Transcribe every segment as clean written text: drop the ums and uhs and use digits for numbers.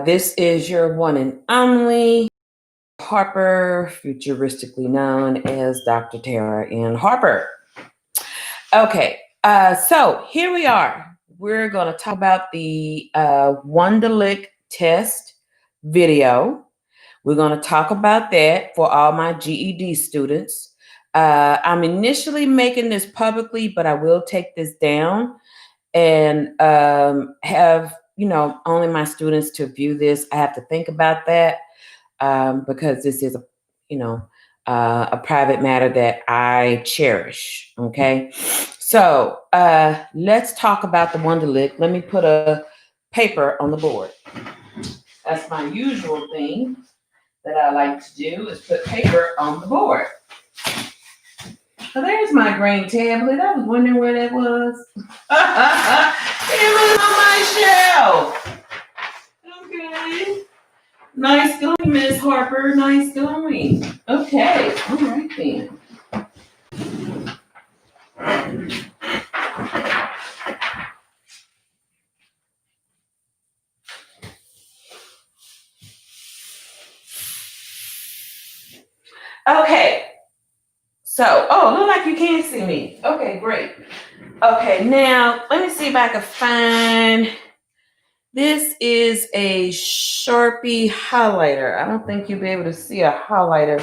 This is your one and only Harper, futuristically known as Dr. Tara N. Harper. Okay, so here we are. We're going to talk about the Wonderlic test video. We're going to talk about that for all my GED students. I'm initially making this publicly, but I will take this down and have only my students to view this. I have to think about that because this is a private matter that I cherish. Okay, so let's talk about the Wonderlic. Let me put a paper on the board. That's my usual thing that I like to do, is put paper on the board. So there's my green tablet. I was wondering where that was. It was on my shelf. Okay. Nice going, Miss Harper. Nice going. Okay. All right then. Okay. So, look like you can't see me. Okay, great. Okay, now let me see if I can find. This is a Sharpie highlighter. I don't think you'll be able to see a highlighter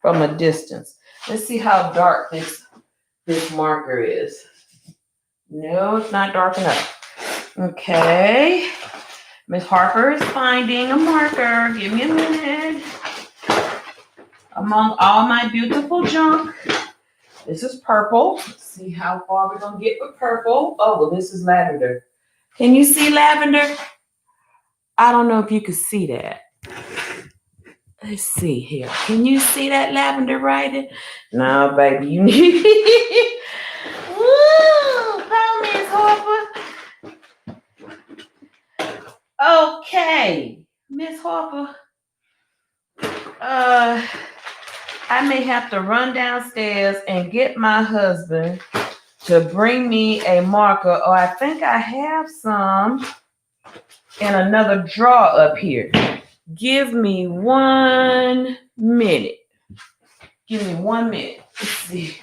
from a distance. Let's see how dark this marker is. No, it's not dark enough. Okay. Miss Harper is finding a marker. Give me a minute. Among all my beautiful junk, this is purple. Let's see how far we're going to get with purple. Oh, well, this is lavender. Can you see lavender? I don't know if you can see that. Let's see here. Can you see that lavender writing? No, baby, you need. Woo! Come, Miss Harper. Okay, Miss Harper. I may have to run downstairs and get my husband to bring me a marker, or I think I have some in another drawer up here. Give me 1 minute. Give me 1 minute. Let's see.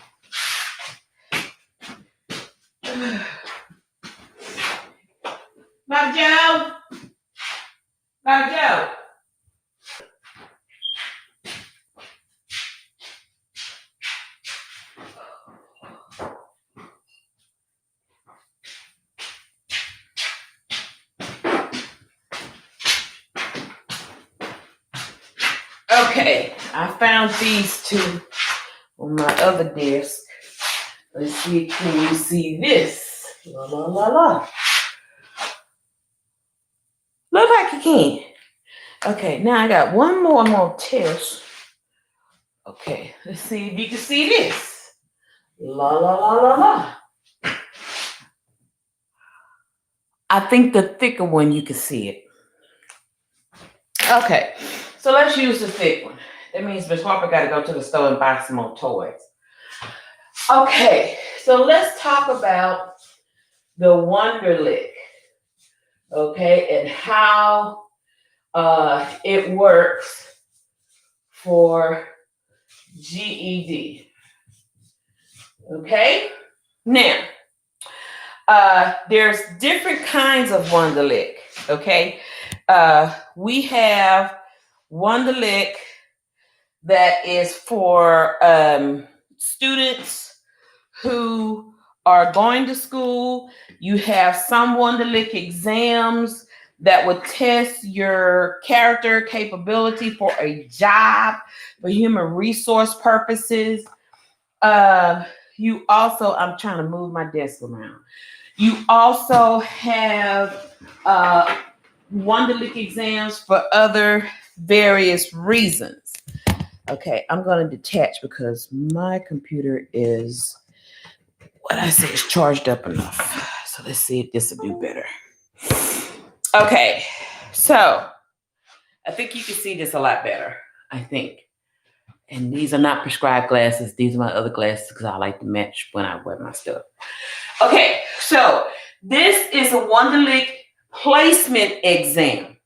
Bob Joe. Bob Joe. Okay, I found these two on my other desk. Let's see, can you see this? La la la la. Look like you can. Okay, now I got one more I'm gonna test. Okay, let's see if you can see this. La la la la la. I think the thicker one you can see it. Okay, so let's use the thick one. That means Miss Harper got to go to the store and buy some more toys. Okay, so let's talk about the Wonderlic. Okay, and how it works for GED. Okay, now there's different kinds of Wonderlic. Okay, we have Wonderlic that is for students who are going to school. You have some Wonderlic exams that would test your character capability for a job, for human resource purposes. You also, I'm trying to move my desk around. You also have Wonderlic exams for other various reasons. Okay, I'm going to detach because my computer is, what I say, is charged up enough. So let's see if this will do better. Okay, so I think you can see this a lot better, I think. And these are not prescribed glasses. These are my other glasses because I like to match when I wear my stuff. Okay, so this is a Wonderlic placement exam.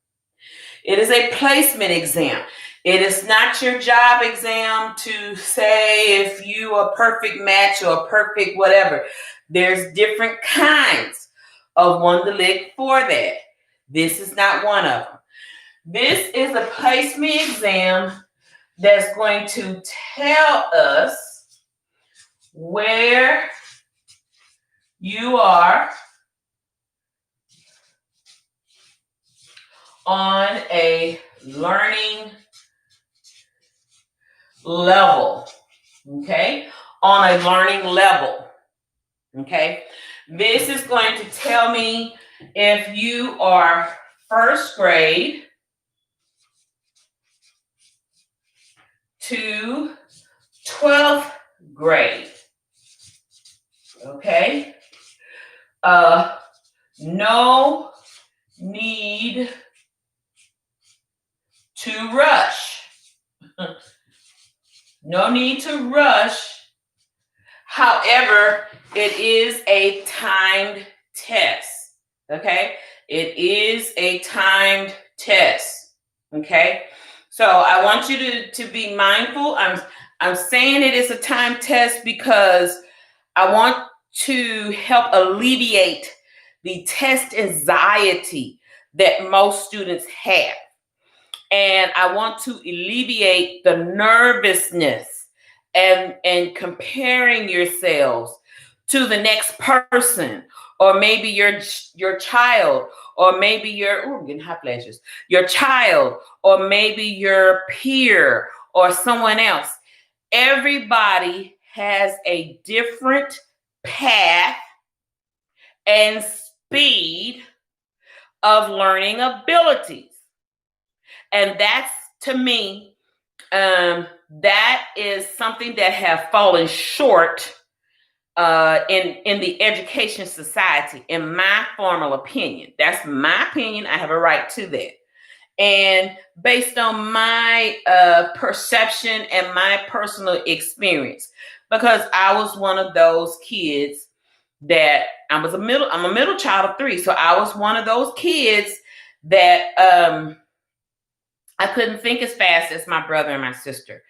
It is a placement exam. It is not your job exam to say if you are a perfect match or a perfect whatever. There's different kinds of Wonderlic for that. This is not one of them. This is a placement exam that's going to tell us where you are on a learning level. Okay? On a learning level. Okay? This is going to tell me if you are first grade to 12th grade. Okay? No need to rush. No need to rush. However, it is a timed test. Okay? It is a timed test. Okay? So I want you to be mindful. I'm saying it is a timed test because I want to help alleviate the test anxiety that most students have. And I want to alleviate the nervousness and comparing yourselves to the next person, or maybe your child, or maybe I'm getting hot flashes, your child, or maybe your peer or someone else. Everybody has a different path and speed of learning abilities. And that's, to me, that is something that have fallen short in the education society, in my formal opinion. That's my opinion. I have a right to that. And based on my perception and my personal experience, because I was one of those kids that I'm a middle child of 3. So I was one of those kids that I couldn't think as fast as my brother and my sister.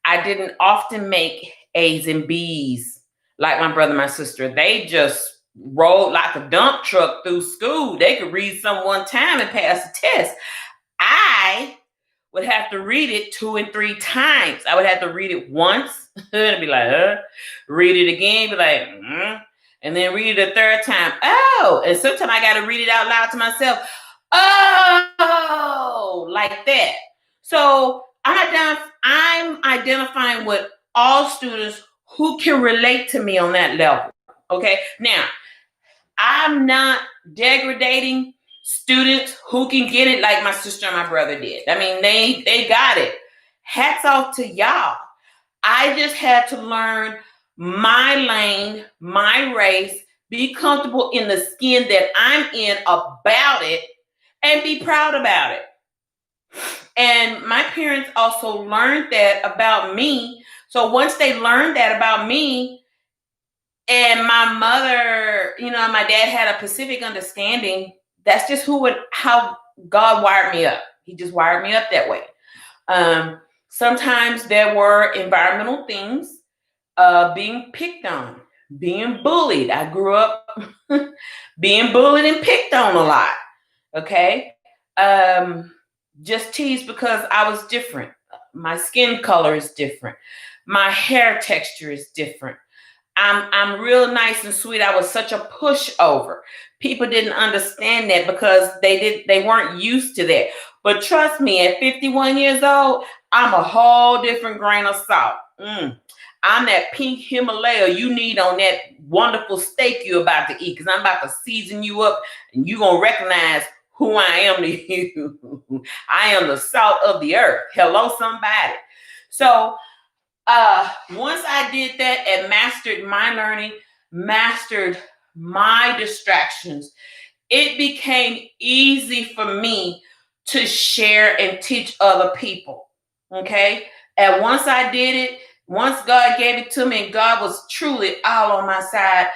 I didn't often make A's and B's like my brother and my sister. They just rolled like a dump truck through school. They could read some one time and pass the test. I would have to read it 2 and 3 times. I would have to read it once and be like, read it again, be like, and then read it a third time. Oh, and sometimes I got to read it out loud to myself. Oh, like that. So I'm identifying with all students who can relate to me on that level. Okay. Now, I'm not degrading students who can get it like my sister and my brother did. I mean, they got it. Hats off to y'all. I just had to learn my lane, my race, be comfortable in the skin that I'm in about it, and be proud about it. And my parents also learned that about me. So once they learned that about me, and my mother, my dad had a specific understanding, that's just how God wired me up. He just wired me up that way. Sometimes there were environmental things, being picked on, being bullied. I grew up being bullied and picked on a lot. Okay. Just teased because I was different. My skin color is different. My hair texture is different. I'm real nice and sweet. I was such a pushover. People didn't understand that because they weren't used to that. But trust me, at 51 years old, I'm a whole different grain of salt. I'm that pink Himalaya you need on that wonderful steak you're about to eat, because I'm about to season you up and you're going to recognize who I am to you. I am the salt of the earth. Hello, somebody. So once I did that and mastered my learning, mastered my distractions, it became easy for me to share and teach other people. Okay. And once I did it, once God gave it to me and God was truly all on my side,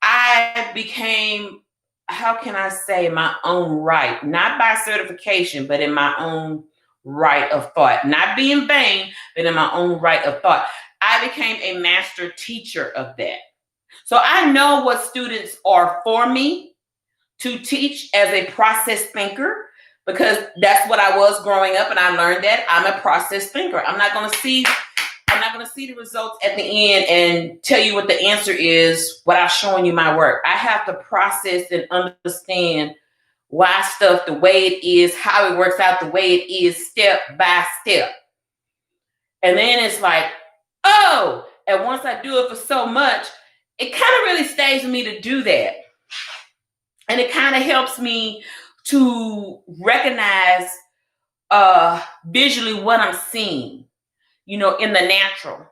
I became how can I say, my own right, not by certification, but in my own right of thought, not being vain, but in my own right of thought. I became a master teacher of that. So I know what students are for me to teach as a process thinker, because that's what I was growing up, and I learned that I'm a process thinker. I'm not going to see the results at the end and tell you what the answer is without showing you my work. I have to process and understand why stuff the way it is, how it works out the way it is, step by step. And then it's like, oh, and once I do it for so much, it kind of really stays with me to do that. And it kind of helps me to recognize visually what I'm seeing, in the natural,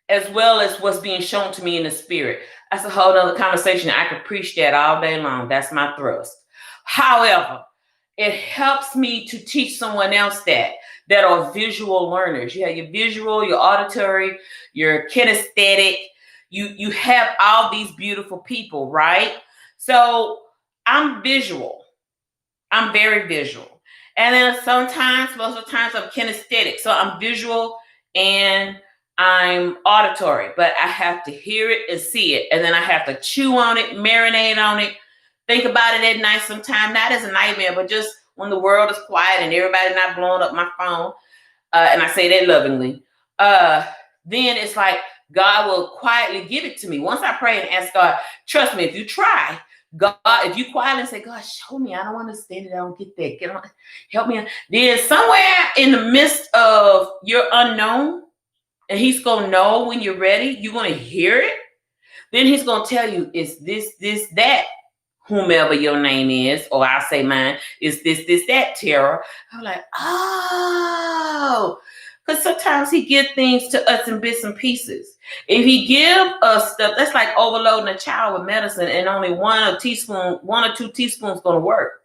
as well as what's being shown to me in the spirit. That's a whole other conversation. I could preach that all day long. That's my thrust. However, it helps me to teach someone else that are visual learners. You have your visual, your auditory, your kinesthetic. You have all these beautiful people, right? So I'm visual. I'm very visual. And then most of the times I'm kinesthetic. So I'm visual and I'm auditory, but I have to hear it and see it. And then I have to chew on it, marinate on it, think about it at night sometime, not as a nightmare, but just when the world is quiet and everybody's not blowing up my phone. And I say that lovingly. Then it's like God will quietly give it to me. Once I pray and ask God, trust me, if you try, God, if you quietly say, God, show me, I don't understand it, I don't get that. Help me. Then somewhere in the midst of your unknown, and he's going to know when you're ready, you're going to hear it. Then he's going to tell you, it's this, that, whomever your name is, or I'll say mine, is this, that, Tara. I'm like, oh, because sometimes he gives things to us in bits and pieces. If he give us stuff, that's like overloading a child with medicine, and only 1 or 2 teaspoons going to work.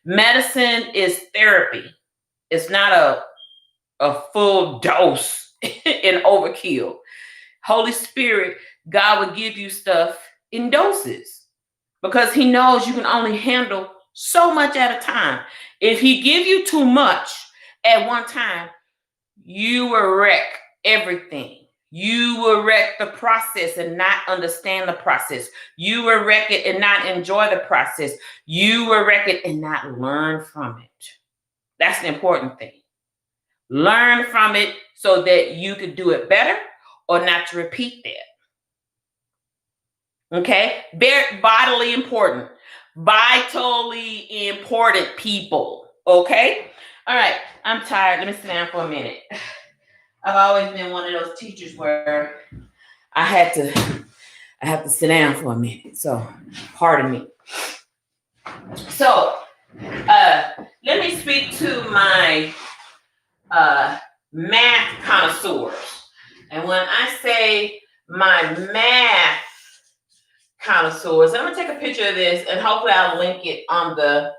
Medicine is therapy. It's not a full dose and overkill. Holy Spirit, God will give you stuff in doses because he knows you can only handle so much at a time. If he give you too much at one time, you will wreck everything. You will wreck the process and not understand the process. You will wreck it and not enjoy the process. You will wreck it and not learn from it. That's the important thing. Learn from it so that you can do it better or not to repeat that. Okay? Very vitally important. Vitally important people. Okay? All right. I'm tired. Let me sit down for a minute. I've always been one of those teachers where I have to sit down for a minute. So, pardon me. So, let me speak to my math connoisseurs. And when I say my math connoisseurs, I'm going to take a picture of this and hopefully I'll link it on the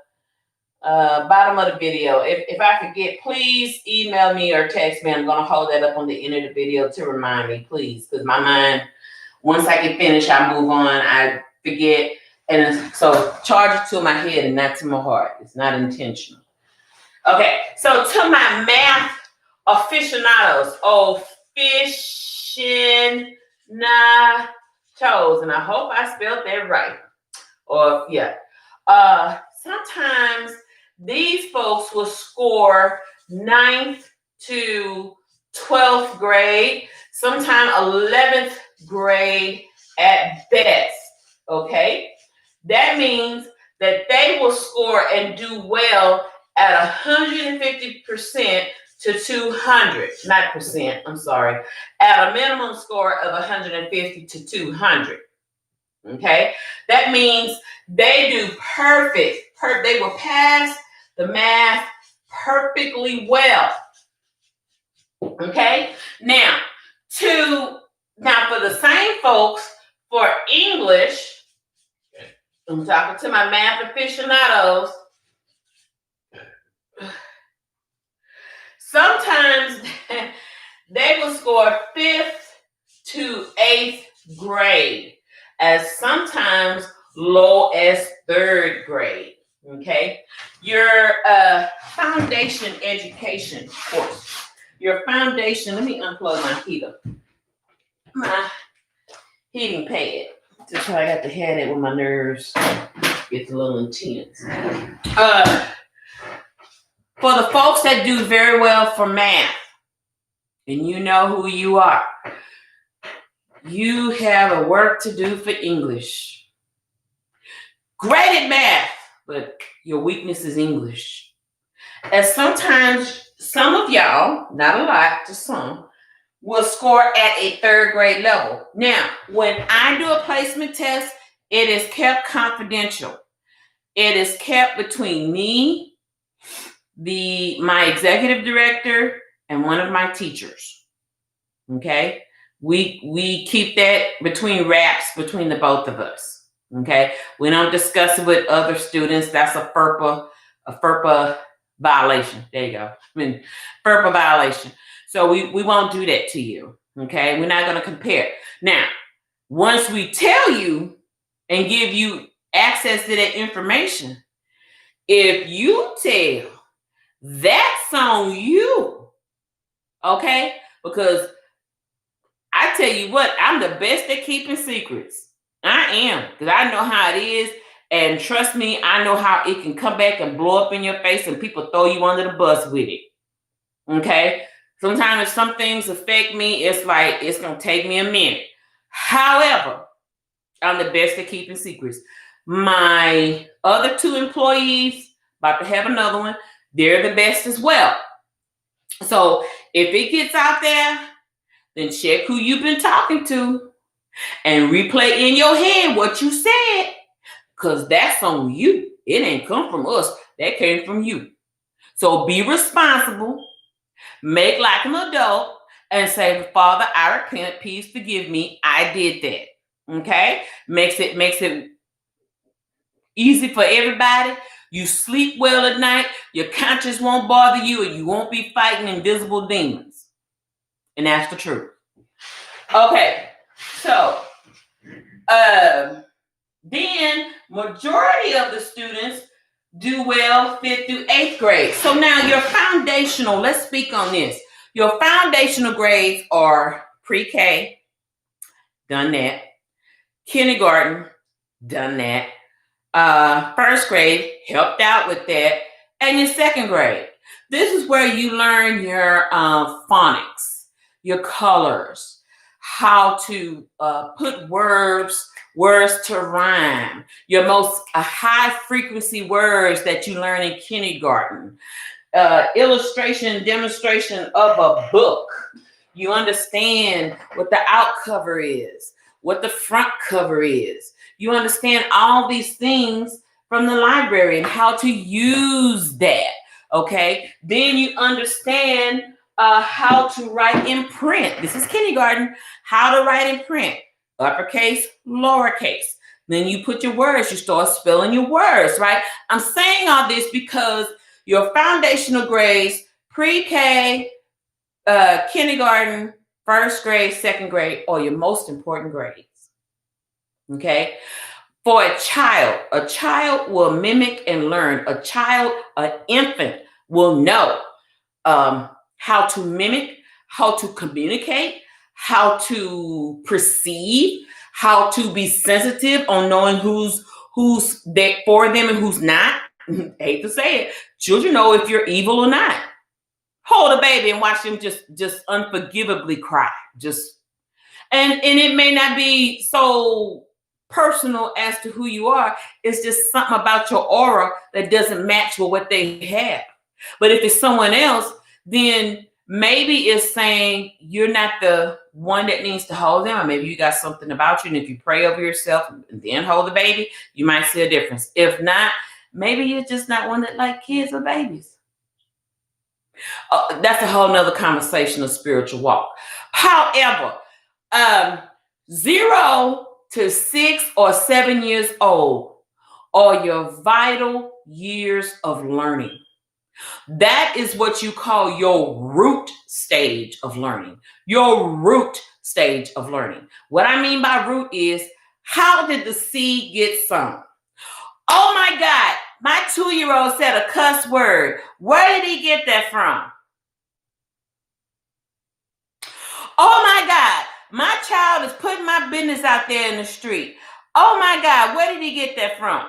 bottom of the video. If I forget, please email me or text me. I'm going to hold that up on the end of the video to remind me, please, because my mind, once I get finished, I move on. I forget. And so charge it to my head and not to my heart. It's not intentional. Okay, so to my math aficionados, and I hope I spelled that right. Or yeah. Sometimes these folks will score 9th to 12th grade, sometimes 11th grade at best. Okay? That means that they will score and do well at 150% to 200, not percent, I'm sorry, at a minimum score of 150 to 200. Okay? That means they do perfect. They will pass the math perfectly well. Okay? Now, for the same folks, for English, I'm talking to my math aficionados. Sometimes they will score 5th to 8th grade, as sometimes low as 3rd foundation education course. Your foundation, let me unplug my heater. My heating pad. Just so I got to have it when my nerves get a little intense. For the folks that do very well for math, and you know who you are, you have a work to do for English. Great at math, but your weakness is English. And sometimes some of y'all, not a lot, just some, will score at a third grade level. Now, when I do a placement test, it is kept confidential. It is kept between me, my executive director, and one of my teachers. Okay? We keep that between wraps between the both of us. Okay? We don't discuss it with other students. That's a FERPA violation. There you go. FERPA violation. So we won't do that to you. Okay? We're not going to compare. Now, once we tell you and give you access to that information, if you tell, that's on you. Okay? Because I tell you what, I'm the best at keeping secrets. I am, because I know how it is. And trust me, I know how it can come back and blow up in your face and people throw you under the bus with it. Okay? Sometimes if some things affect me, it's like it's going to take me a minute. However, I'm the best at keeping secrets. My other 2 employees, about to have another one, they're the best as well. So if it gets out there, then check who you've been talking to and replay in your head what you said, because that's on you. It ain't come from us. That came from you. So be responsible, make like an adult, and say, Father, I repent, please forgive me. I did that. Okay? Makes it easy for everybody. You sleep well at night, your conscience won't bother you, and you won't be fighting invisible demons. And that's the truth. Okay, so then majority of the students do well 5th through 8th grade. So now your foundational, let's speak on this. Your foundational grades are pre-K, done that. Kindergarten, done that. 1st grade, helped out with that. And your 2nd grade. This is where you learn your phonics, your colors, how to put words to rhyme, your most high frequency words that you learn in kindergarten, illustration, demonstration of a book. You understand what the out cover is, what the front cover is. You understand all these things from the library and how to use that. Okay. Then you understand how to write in print. This is kindergarten. How to write in print. Uppercase, lowercase. Then you put your words. You start spelling your words, right? I'm saying all this because your foundational grades, pre-K, kindergarten, 1st grade, 2nd grade, are your most important grades. Okay? For a child will mimic and learn. An infant will know how to mimic, how to communicate, how to perceive, how to be sensitive on knowing who's there for them and who's not. Hate to say it, children know if you're evil or not. Hold a baby and watch them just unforgivably cry. And it may not be so personal as to who you are. It's just something about your aura that doesn't match with what they have. But if it's someone else, then maybe it's saying you're not the one that needs to hold them, or maybe you got something about you, and if you pray over yourself and then hold the baby, you might see a difference. If not, maybe you're just not one that like kids or babies. That's a whole nother conversation of spiritual walk. However, 0 to 6 or 7 years old are your vital years of learning. That is what you call your root stage of learning. Your root stage of learning. What I mean by root is, how did the seed get sown? Oh my God, my 2-year-old said a cuss word. Where did he get that from? Oh my God, my child is putting my business out there in the street. Oh my God, where did he get that from?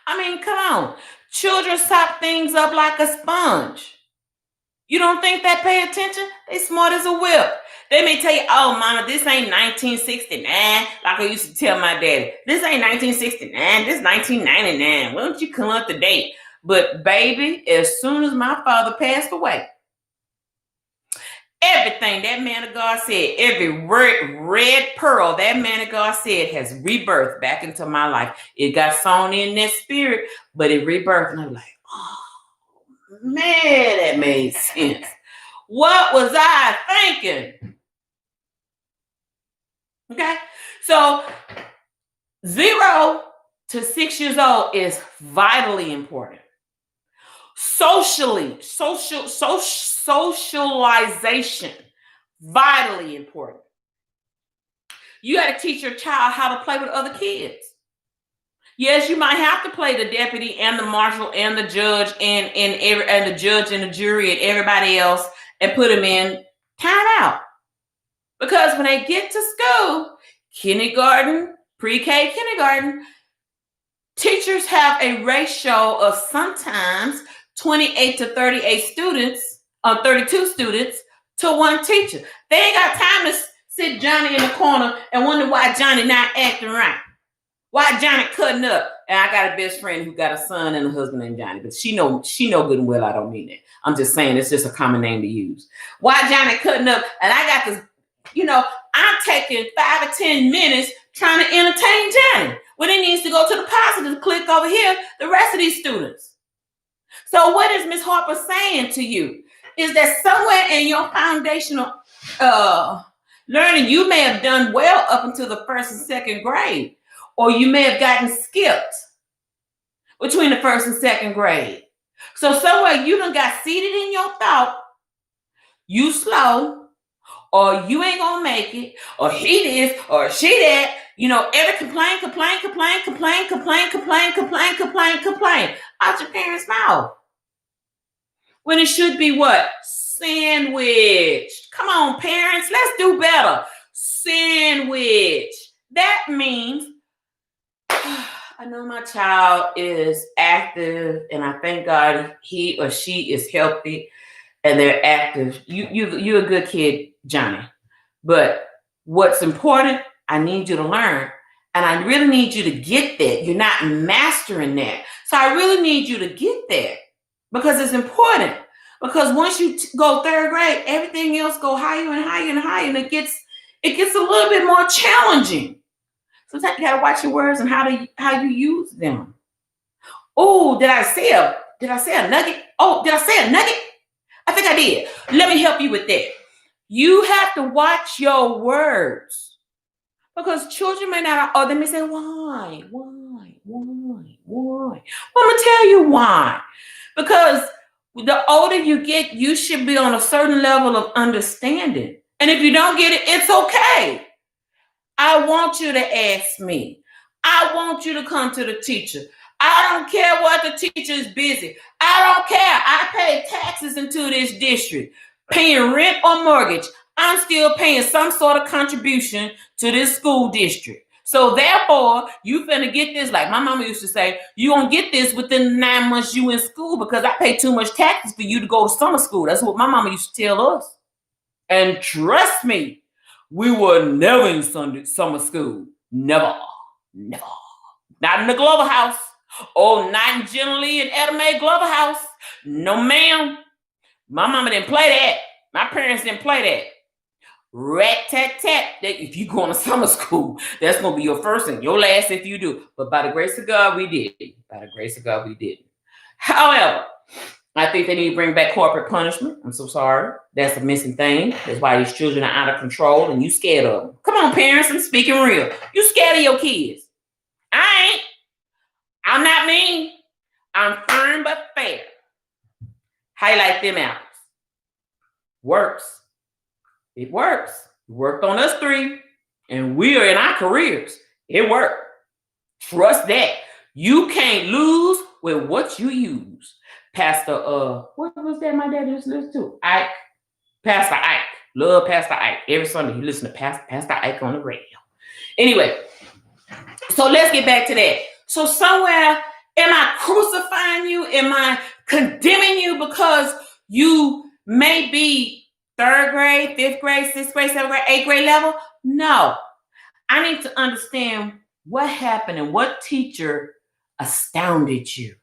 I mean, come on. Children sop things up like a sponge. You don't think they pay attention? They smart as a whip. They may tell you, oh, mama, this ain't 1969. Like I used to tell my daddy, this ain't 1969. This is 1999. Why don't you come up to date? But baby, as soon as my father passed away, everything that man of God said, every red pearl that man of God said has rebirthed back into my life. It got sown in that spirit, but it rebirthed. And I'm like, oh, man, that made sense. What was I thinking? Okay, so 0 to 6 years old is vitally important. Socialization, vitally important. You got to teach your child how to play with other kids. Yes, you might have to play the deputy and the marshal and the judge and the judge and the jury and everybody else and put them in timeout. Because when they get to school, kindergarten, pre-K kindergarten, teachers have a ratio of sometimes 28 to 38 students, 32 students to one teacher. They ain't got time to sit Johnny in the corner and wonder why Johnny not acting right. Why Johnny cutting up? And I got a best friend who got a son and a husband named Johnny, but she know good and well I don't mean it. I'm just saying it's just a common name to use. Why Johnny cutting up? And I got this, I'm taking 5 or 10 minutes trying to entertain Johnny when he needs to go to the positive click over here, the rest of these students. So what is Miss Harper saying to you? Is that somewhere in your foundational learning, you may have done well up until the 1st and 2nd grade, or you may have gotten skipped between the 1st and 2nd grade. So somewhere you done got seated in your thought, you slow, or you ain't gonna make it, or he this, or she that, every complain out your parents' mouth. When it should be what? Sandwiched. Come on, parents, let's do better. Sandwich. That means I know my child is active, and I thank God he or she is healthy and they're active. You're a good kid, Johnny. But what's important, I need you to learn. And I really need you to get that. You're not mastering that. So I really need you to get that because it's important. Because once you go 3rd grade, everything else go higher and higher and higher, and it gets a little bit more challenging. Sometimes you gotta watch your words and how you use them. Oh, did I say a nugget? Oh, did I say a nugget? I think I did. Let me help you with that. You have to watch your words because children may not, or they may say, why? Well, I'm gonna tell you why. Because the older you get, you should be on a certain level of understanding. And if you don't get it, it's okay. I want you to ask me. I want you to come to the teacher. I don't care what the teacher is busy. I don't care. I pay taxes into this district, paying rent or mortgage. I'm still paying some sort of contribution to this school district. So therefore, you finna get this, like my mama used to say, you gonna get this within the 9 months you in school because I pay too much taxes for you to go to summer school. That's what my mama used to tell us. And trust me, we were never in summer school. Never. Not in the Glover house. Oh, not in generally in Etta Mae Glover house. No, ma'am. My mama didn't play that. My parents didn't play that. Rat-tat-tat. If you go to summer school, that's going to be your first and your last if you do. But by the grace of God, we did. By the grace of God, we did. However, I think they need to bring back corporate punishment. I'm so sorry. That's a missing thing. That's why these children are out of control and you scared of them. Come on, parents, I'm speaking real. You scared of your kids. I ain't. I'm not mean. I'm firm but fair. Highlight them out. Works. It works. It worked on us 3, and we are in our careers. It worked. Trust that. You can't lose with what you use. Pastor, what was that my dad used to listen to? Ike. Pastor Ike. Love Pastor Ike. Every Sunday you listen to Pastor Ike on the radio. Anyway, so let's get back to that. So somewhere, am I crucifying you? Am I condemning you because you may be third grade, fifth grade, sixth grade, seventh grade, eighth grade level? No. I need to understand what happened and what teacher astounded you.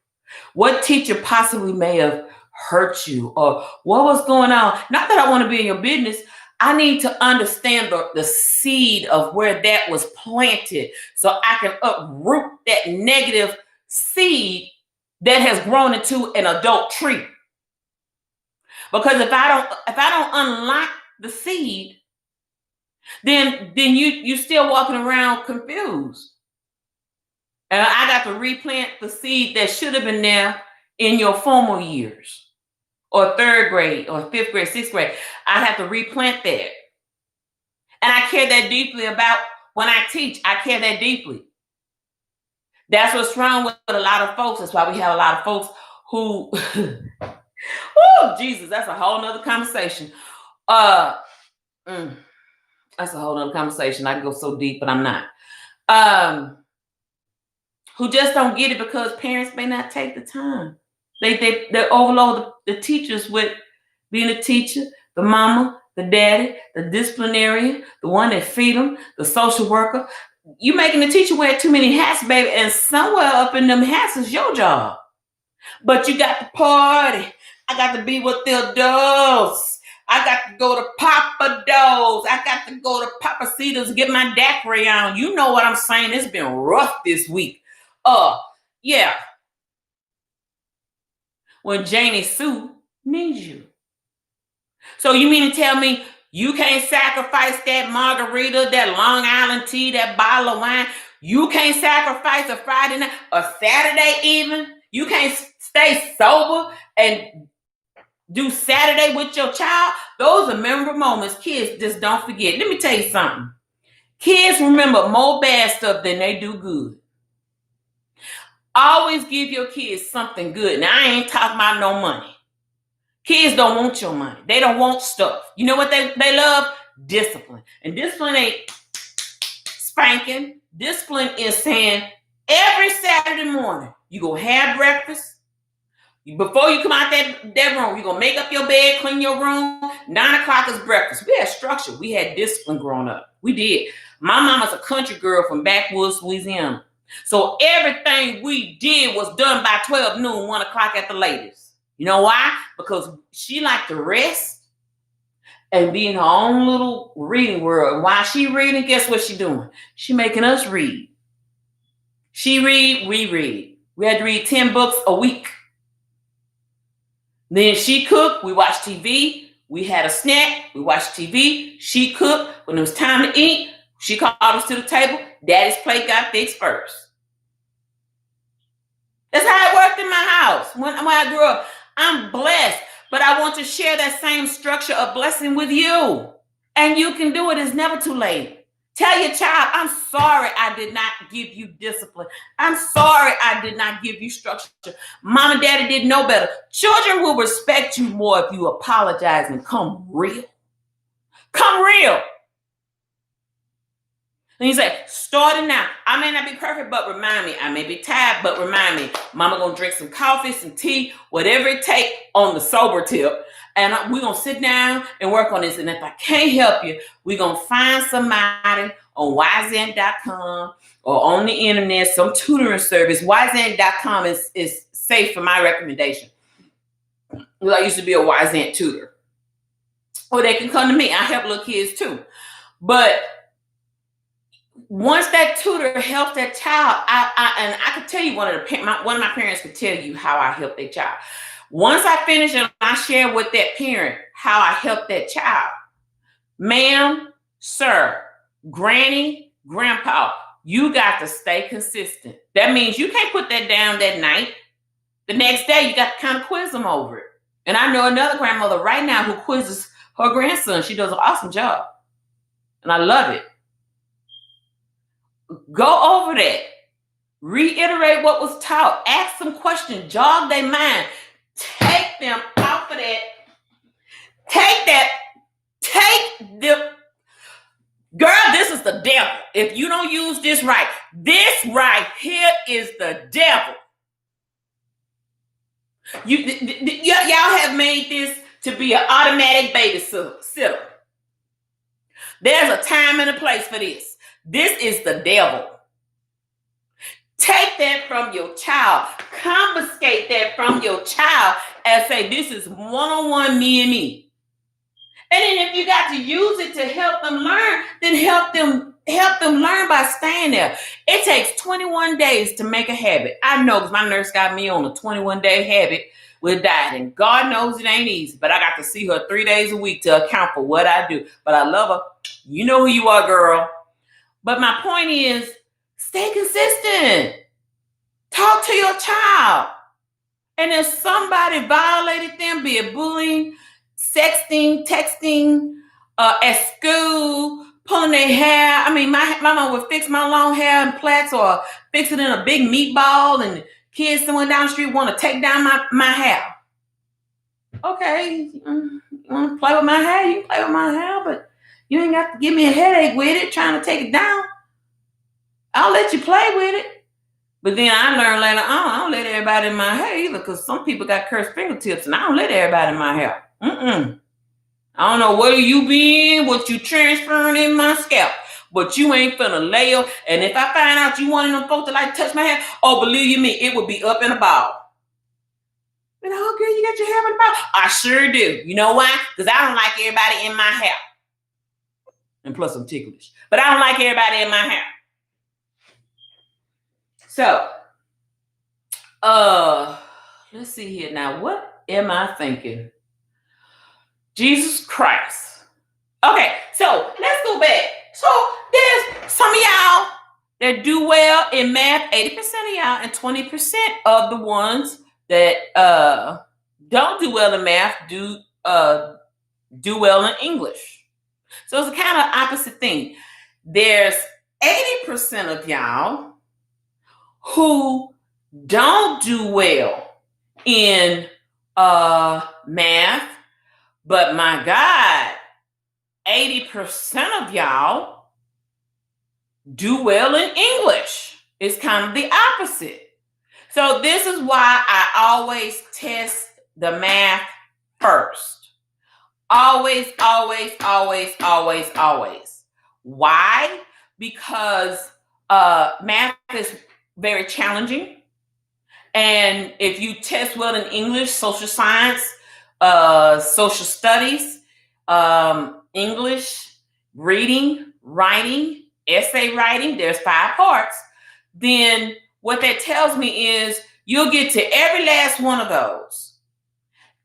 What teacher possibly may have hurt you, or what was going on? Not that I want to be in your business. I need to understand the seed of where that was planted so I can uproot that negative seed that has grown into an adult tree. Because if I don't unlock the seed, then you still walking around confused. And I got to replant the seed that should have been there in your formal years, or third grade, or fifth grade, sixth grade. I have to replant that. And I care that deeply about when I teach. I care that deeply. That's what's wrong with a lot of folks. That's why we have a lot of folks who, oh, Jesus, that's a whole nother conversation. That's a whole nother conversation. I can go so deep, but I'm not. Who just don't get it because parents may not take the time. They overload the teachers with being a teacher, the mama, the daddy, the disciplinarian, the one that feed them, the social worker. You making the teacher wear too many hats, baby, and somewhere up in them hats is your job. But you got to party. I got to be with the adults. I got to go to Papa Do's. I got to go to Papa Cedars to get my daiquiri on. You know what I'm saying? It's been rough this week. Yeah. When Janie Sue needs you. So you mean to tell me you can't sacrifice that margarita, that Long Island tea, that bottle of wine? You can't sacrifice a Friday night, a Saturday even? You can't stay sober and do Saturday with your child? Those are memorable moments. Kids, just don't forget. Let me tell you something. Kids remember more bad stuff than they do good. Always give your kids something good. Now, I ain't talking about no money. Kids don't want your money. They don't want stuff. You know what they love? Discipline. And discipline ain't spanking. Discipline is saying every Saturday morning, you go have breakfast. Before you come out that room, you're going to make up your bed, clean your room. 9 o'clock is breakfast. We had structure. We had discipline growing up. We did. My mama's a country girl from backwoods, Louisiana. So everything we did was done by 12 noon, 1 o'clock at the latest. You know why? Because she liked to rest and be in her own little reading world. And while she reading, guess what she doing? She making us read. She read, we read. We had to read 10 books a week. Then she cooked, we watched TV. We had a snack, we watched TV. She cooked. When it was time to eat, she called us to the table. Daddy's plate got fixed first. That's how it worked in my house when I grew up. I'm blessed, but I want to share that same structure of blessing with you. And you can do it. It's never too late. Tell your child, I'm sorry I did not give you discipline. I'm sorry I did not give you structure. Mom and daddy didn't know better. Children will respect you more if you apologize and come real. Come real. And you say, starting now. I may not be perfect, but remind me. I may be tired, but remind me. Mama gonna drink some coffee, some tea, whatever it takes on the sober tip. And we're gonna sit down and work on this. And if I can't help you, we're gonna find somebody on yzen.com or on the internet, some tutoring service. yzen.com is safe for my recommendation. Well, I used to be a YZN tutor. Or they can come to me. I help little kids too. But once that tutor helps that child, I could tell you one of my parents could tell you how I helped their child. Once I finish and I share with that parent how I helped that child, ma'am, sir, granny, grandpa, you got to stay consistent. That means you can't put that down that night. The next day, you got to kind of quiz them over it. And I know another grandmother right now who quizzes her grandson. She does an awesome job. And I love it. Go over that. reiterate what was taught, ask some questions, jog their mind, take them off of that, take the girl, this is the devil. If you don't use this right, this right here is the devil. Y'all have made this to be an automatic babysitter. There's a time and a place for this. This is the devil. Take that from your child. Confiscate that from your child and say, this is one-on-one me and me. And then if you got to use it to help them learn, then help them learn by staying there. It takes 21 days to make a habit. I know because my nurse got me on a 21-day habit with dieting. God knows it ain't easy, but I got to see her 3 days a week to account for what I do. But I love her. You know who you are, girl. But my point is, stay consistent. Talk to your child. And if somebody violated them, be it bullying, sexting, texting, at school, pulling their hair. I mean, my mom would fix my long hair in plaits or fix it in a big meatball, and kids somewhere down the street want to take down my hair. Okay, you want to play with my hair? You can play with my hair, but you ain't got to give me a headache with it trying to take it down. I'll let you play with it. But then I learned later on, I don't let everybody in my hair either, because some people got cursed fingertips, and I don't let everybody in my hair. I don't know where you been, what you transferring in my scalp, but you ain't finna lay up. And if I find out you one of them folks that like to touch my hair, oh, believe you me, it would be up in a ball. And oh, girl, you got your hair in a ball? I sure do. You know why? Because I don't like everybody in my hair. And plus I'm ticklish. But I don't like everybody in my hair. So, let's see here now. What am I thinking? Jesus Christ. Okay, so let's go back. So there's some of y'all that do well in math, 80% of y'all, and 20% of the ones that don't do well in math do well in English. So it's a kind of opposite thing. There's 80% of y'all who don't do well in math, but my God, 80% of y'all do well in English. It's kind of the opposite. So this is why I always test the math first. Always, always, always, always, always. Why? Because math is very challenging. And if you test well in English, social science, social studies, English, reading, writing, essay writing, there's 5 parts, then what that tells me is you'll get to every last one of those.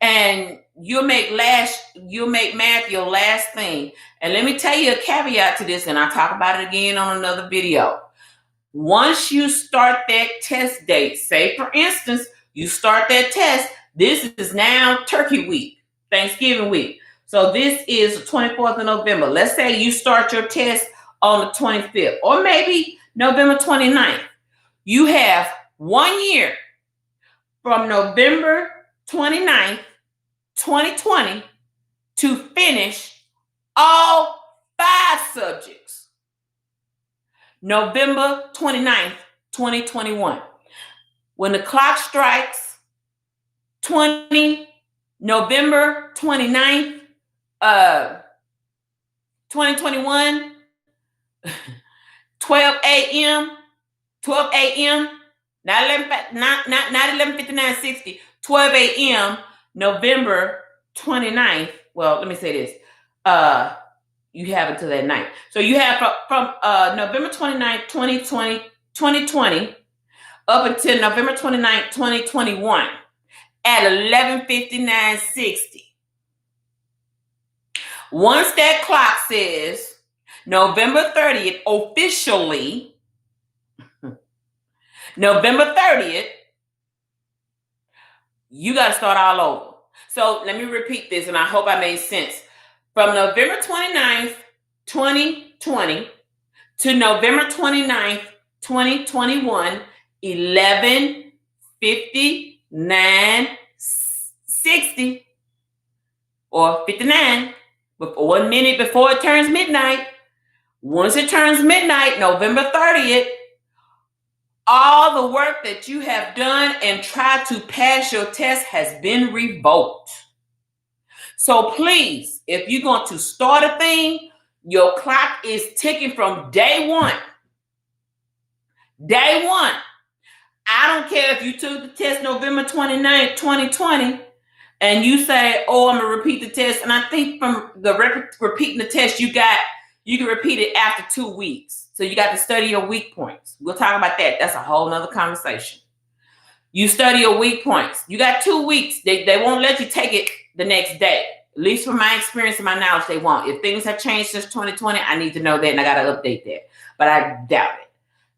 And you'll make math your last thing. And let me tell you a caveat to this, and I'll talk about it again on another video. Once you start that test date, say for instance, you start that test, this is now Turkey week, Thanksgiving week. So this is the 24th of November. Let's say you start your test on the 25th or maybe November 29th. You have 1 year from November 29th, 2020 to finish all 5 subjects. November 29th, 2021. When the clock strikes November 29th, 2021, 12 a.m., not 11:59:60, 12 a.m., November 29th. Well, let me say this. You have until that night. So you have from November 29th, 2020 up until November 29th, 2021 at 11:59:60. Once that clock says November 30th, officially, November 30th, you got to start all over. So let me repeat this, and I hope I made sense. From November 29th, 2020 to November 29th, 2021 11:59:60 or 59, 1 minute before it turns midnight. Once it turns midnight, November 30th, all the work that you have done and tried to pass your test has been revoked. So please, if you're going to start a thing, your clock is ticking from day one. Day one. I don't care if you took the test November 29th, 2020, and you say, oh, I'm going to repeat the test. And I think from the repeating the test, you can repeat it after 2 weeks. So you got to study your weak points. We'll talk about that. That's a whole nother conversation. You study your weak points. You got 2 weeks. They won't let you take it the next day. At least from my experience and my knowledge, they won't. If things have changed since 2020, I need to know that and I got to update that. But I doubt it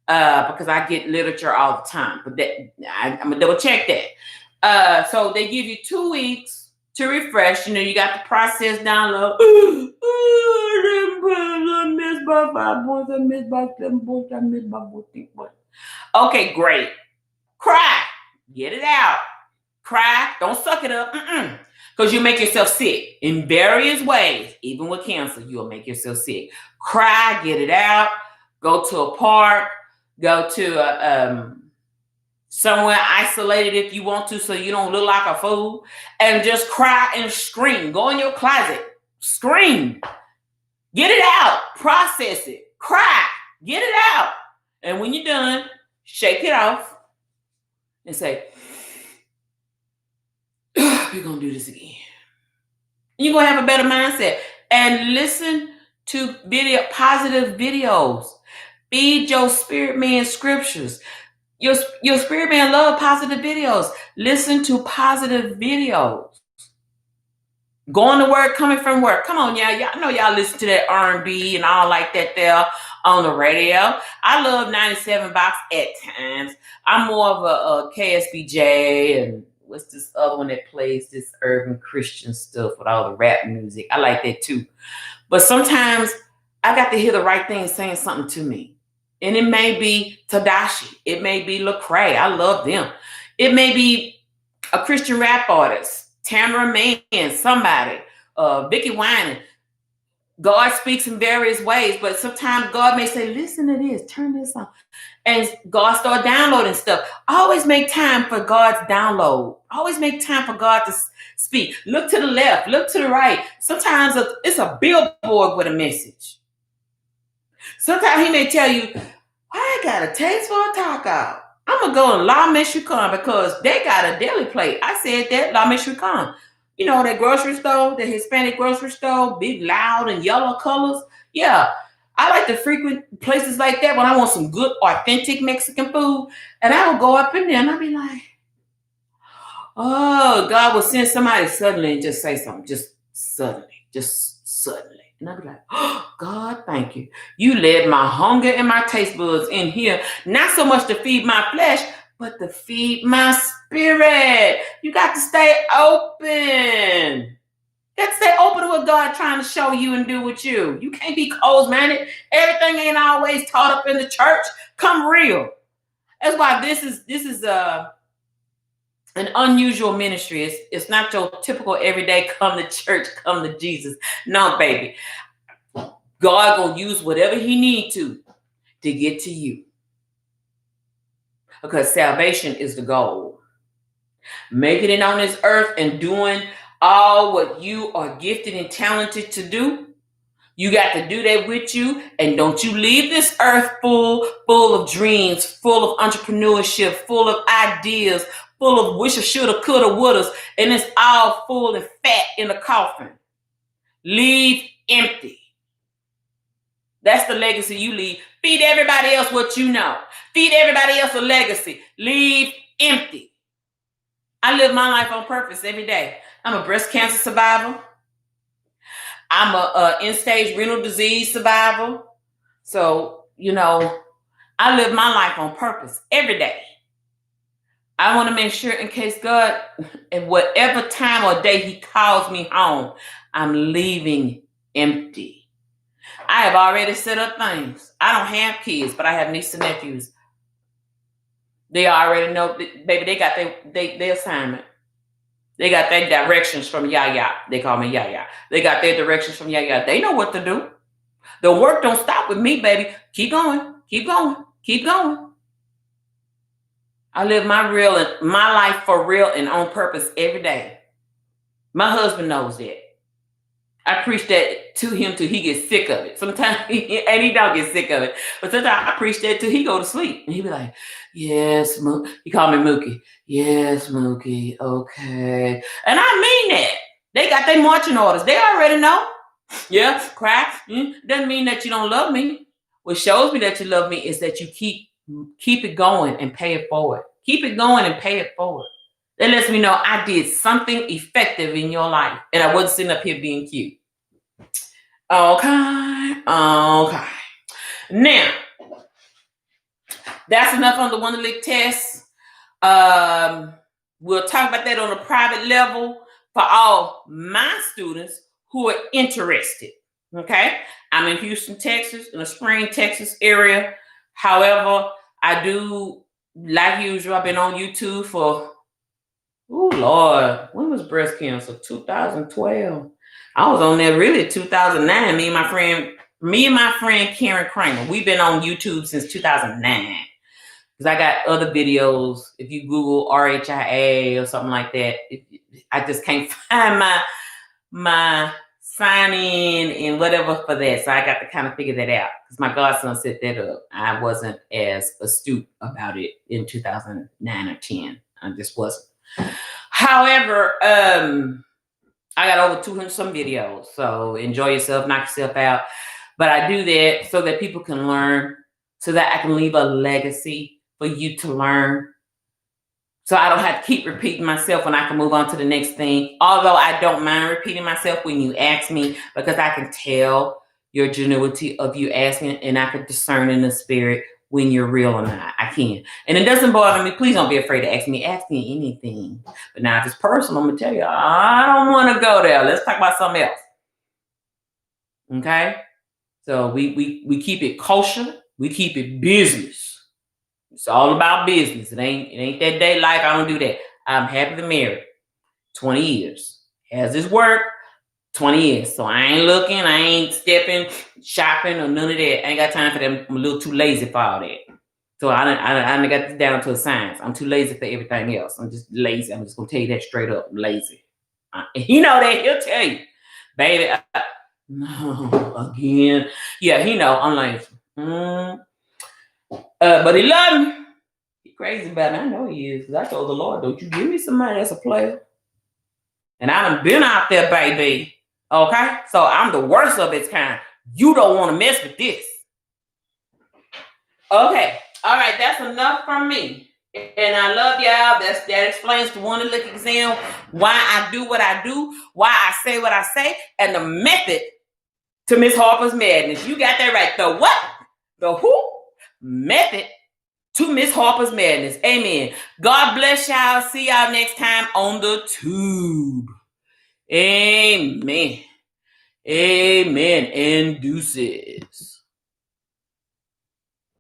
because I get literature all the time. But I'm going to double check that. So they give you 2 weeks to refresh. You know, you got the process download. I missed by 5 points. I missed by 7 points. I missed by 14 points. Okay, great. Cry. Get it out. Cry. Don't suck it up. Because you make yourself sick in various ways. Even with cancer, you'll make yourself sick. Cry. Get it out. Go to a park. Go to somewhere isolated if you want to so you don't look like a fool. And just cry and scream. Go in your closet. Scream. Get it out. Process it. Cry. Get it out. And when you're done, shake it off and say, we're going to do this again. You're going to have a better mindset. And listen to positive videos. Feed your spirit man scriptures. Your spirit man love positive videos. Listen to positive videos. Going to work, coming from work. Come on, y'all. Y'all know y'all listen to that R&B and all like that there on the radio. I love 97 Box at times. I'm more of a KSBJ and what's this other one that plays this urban Christian stuff with all the rap music. I like that too. But sometimes I got to hear the right thing saying something to me. And it may be Tadashi. It may be Lecrae. I love them. It may be a Christian rap artist, Tamara Mann, somebody, Vicky Winan. God speaks in various ways, but sometimes God may say, listen to this, turn this on. And God start downloading stuff. Always make time for God's download. Always make time for God to speak. Look to the left, look to the right. Sometimes it's a billboard with a message. Sometimes he may tell you, I got a taste for a taco. I'm going to go to La Michoacan because they got a deli plate. I said that, La Michoacan. You know, that grocery store, the Hispanic grocery store, big, loud, and yellow colors. Yeah, I like to frequent places like that when I want some good, authentic Mexican food. And I will go up in there and I'll be like, oh, God will send somebody suddenly and just say something. Just suddenly. And I'll be like, oh, God, thank you. You led my hunger and my taste buds in here, not so much to feed my flesh, but to feed my spirit. You got to stay open. You got to stay open to what God's trying to show you and do with you. You can't be closed-minded. Everything ain't always taught up in the church. Come real. That's why this is an unusual ministry. It's not your typical everyday come to church, come to Jesus. No, baby. God gonna use whatever he need to get to you. Because salvation is the goal. Making it on this earth and doing all what you are gifted and talented to do. You got to do that with you. And don't you leave this earth full of dreams, full of entrepreneurship, full of ideas, full of woulda, shoulda, coulda, wouldas, and it's all full and fat in a coffin. Leave empty. That's the legacy you leave. Feed everybody else what you know. Feed everybody else a legacy. Leave empty. I live my life on purpose every day. I'm a breast cancer survivor. I'm a end-stage renal disease survivor. So, you know, I live my life on purpose every day. I want to make sure in case God, at whatever time or day he calls me home, I'm leaving empty. I have already set up things. I don't have kids, but I have nieces and nephews. They already know, baby. They got their assignment. They got their directions from Yaya. They call me Yaya. They got their directions from Yaya. They know what to do. The work don't stop with me, baby. Keep going. Keep going. Keep going. I live my life for real and on purpose every day. My husband knows that. I preach that to him till he gets sick of it. Sometimes he don't get sick of it, but sometimes I preach that till he go to sleep, and he be like, "Yes, he called me Mookie. Yes, Mookie. Okay." And I mean that. They got their marching orders. They already know. Yeah, cry. Doesn't mean that you don't love me. What shows me that you love me is that you keep it going and pay it forward. Keep it going and pay it forward. That lets me know I did something effective in your life, and I wasn't sitting up here being cute. Okay. Now, that's enough on the Wonderlic test. We'll talk about that on a private level for all my students who are interested. Okay. I'm in Houston, Texas, in the Spring, Texas area. However, I do, like usual, I've been on YouTube for, oh Lord, when was breast cancer? 2012. I was on there really 2009. Me and my friend Karen Kramer. We've been on YouTube since 2009. Because I got other videos. If you Google RHIA or something like that, I just can't find my sign in and whatever for that. So I got to kind of figure that out. Because my godson set that up. I wasn't as astute about it in 2009 or 10. I just wasn't. However, I got over 200 some videos. So enjoy yourself, knock yourself out. But I do that so that people can learn, so that I can leave a legacy for you to learn. So I don't have to keep repeating myself when I can move on to the next thing. Although I don't mind repeating myself when you ask me, because I can tell your genuity of you asking, and I can discern in the spirit when you're real or not. I can. And it doesn't bother me. Please don't be afraid to ask me. Ask me anything. But now if it's personal, I'm going to tell you, I don't want to go there. Let's talk about something else. Okay? So we keep it kosher. We keep it business. It's all about business. It ain't that day life. I don't do that. I'm happily married. 20 years. Has this work? 20 years. So I ain't looking. I ain't stepping, shopping, or none of that. I ain't got time for them. I'm a little too lazy for all that. So I done got this down to a science. I'm too lazy for everything else. I'm just lazy. I'm just going to tell you that straight up. I'm lazy. He know that. He'll tell you. Baby, no, again. Yeah, he know I'm lazy. But he love me. He crazy about me. I know he is. Because I told the Lord, don't you give me somebody that's a player. And I done been out there, baby. Okay? So I'm the worst of its kind. You don't want to mess with this. Okay. All right. That's enough from me. And I love y'all. That explains the Wonderlic exam, why I do what I do, why I say what I say, and the method to Miss Harper's Madness. You got that right. The what? The who? Method to Miss Harper's Madness. Amen. God bless y'all. See y'all next time on the tube. Amen. Amen. And deuces.